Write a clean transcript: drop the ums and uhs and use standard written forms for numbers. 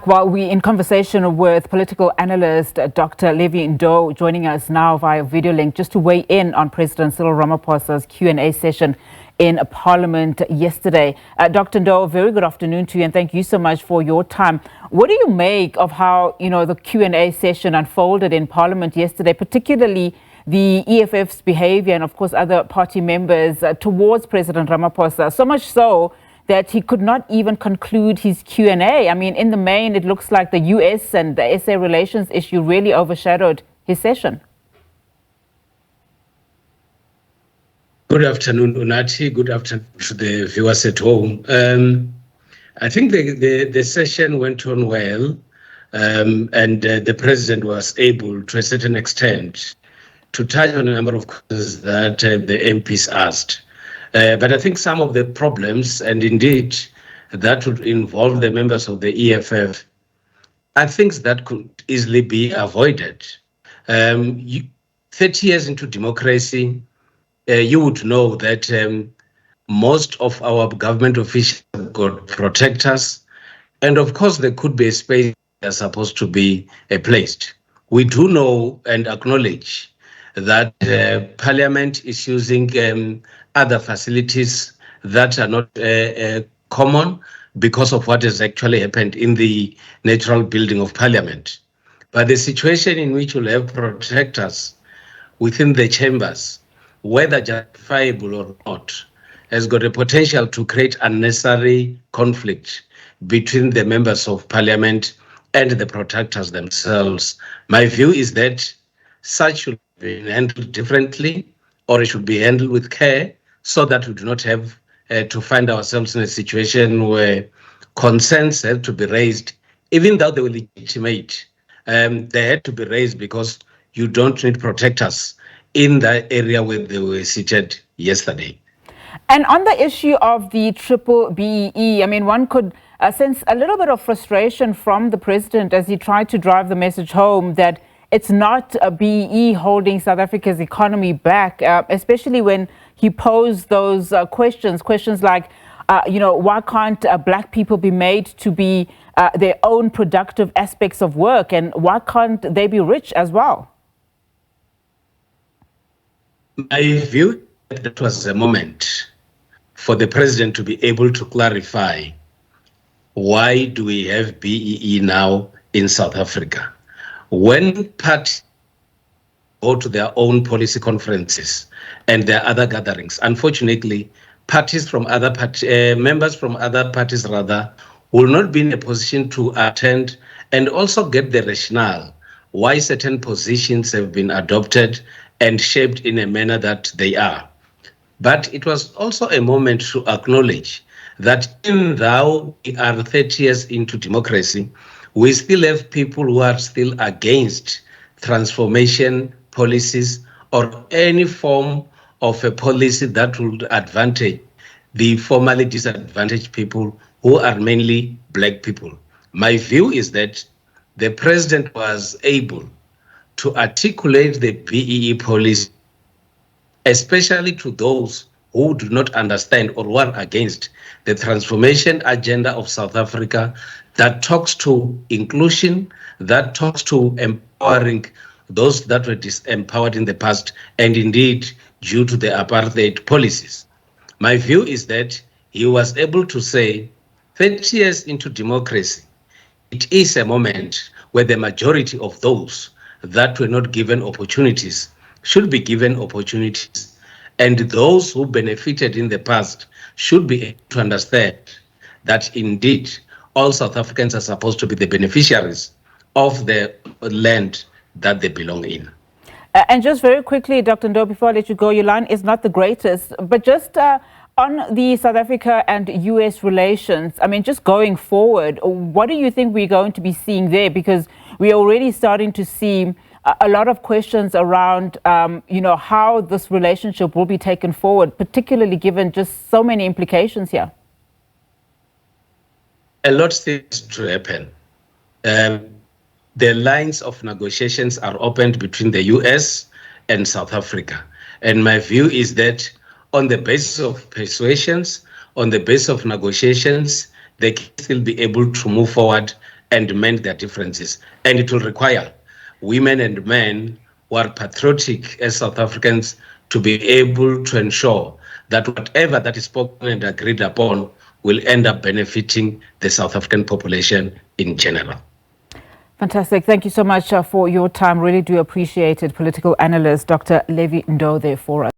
While we're in conversation with political analyst Dr. Levy Ndou, joining us now via video link just to weigh in on President Cyril Ramaphosa's Q&A session in Parliament yesterday. Dr. Ndou, very good afternoon to you, and thank you so much for your time. What do you make of how, the Q&A session unfolded in Parliament yesterday, particularly the EFF's behavior and, of course, other party members towards President Ramaphosa, so much so that he could not even conclude his Q&A. I mean, in the main, it looks like the US and the SA relations issue really overshadowed his session. Good afternoon, Unati. Good afternoon to the viewers at home. I think the session went on well, and the president was able, to a certain extent, to touch on a number of questions that the MPs asked. But I think some of the problems, and indeed that would involve the members of the EFF, are things that could easily be avoided. 30 years into democracy, you would know that most of our government officials have got protectors, and of course there could be a space that's supposed to be placed. We do know and acknowledge that Parliament is using other facilities that are not common because of what has actually happened in the natural building of Parliament. But the situation in which you'll have protectors within the chambers, whether justifiable or not, has got a potential to create unnecessary conflict between the members of Parliament and the protectors themselves. My view is that such should be handled differently, or it should be handled with care, so that we do not have to find ourselves in a situation where concerns have to be raised, even though they were legitimate. They had to be raised because you don't need protectors in the area where they were seated yesterday. And on the issue of the triple BEE, I mean, one could sense a little bit of frustration from the president as he tried to drive the message home that it's not a BEE holding South Africa's economy back, especially when he posed those questions like, why can't black people be made to be their own productive aspects of work, and why can't they be rich as well? My view, that was a moment for the president to be able to clarify, why do we have BEE now in South Africa? When parties go to their own policy conferences and their other gatherings, unfortunately, members from other parties will not be in a position to attend and also get the rationale why certain positions have been adopted and shaped in a manner that they are. But it was also a moment to acknowledge that even though we are 30 years into democracy, we still have people who are still against transformation policies or any form of a policy that would advantage the formerly disadvantaged people, who are mainly black people. My view is that the president was able to articulate the BEE policy, especially to those who do not understand or who are against the transformation agenda of South Africa, that talks to inclusion, that talks to empowering those that were disempowered in the past, and indeed due to the apartheid policies. My view is that he was able to say, 30 years into democracy, it is a moment where the majority of those that were not given opportunities should be given opportunities, and those who benefited in the past should be able to understand that indeed all South Africans are supposed to be the beneficiaries of the land that they belong in. And just very quickly, Dr. Ndou, before I let you go, your line is not the greatest, but just on the South Africa and US relations, I mean, just going forward, what do you think we're going to be seeing there? Because we're already starting to see a lot of questions around, how this relationship will be taken forward, particularly given just so many implications here. A lot seems to happen. The lines of negotiations are opened between the US and South Africa. And my view is that on the basis of persuasions, on the basis of negotiations, they can still be able to move forward and mend their differences. And it will require women and men who are patriotic as South Africans to be able to ensure that whatever that is spoken and agreed upon will end up benefiting the South African population in general. Fantastic. Thank you so much for your time. Really do appreciate it. Political analyst Dr. Levy Ndou there for us.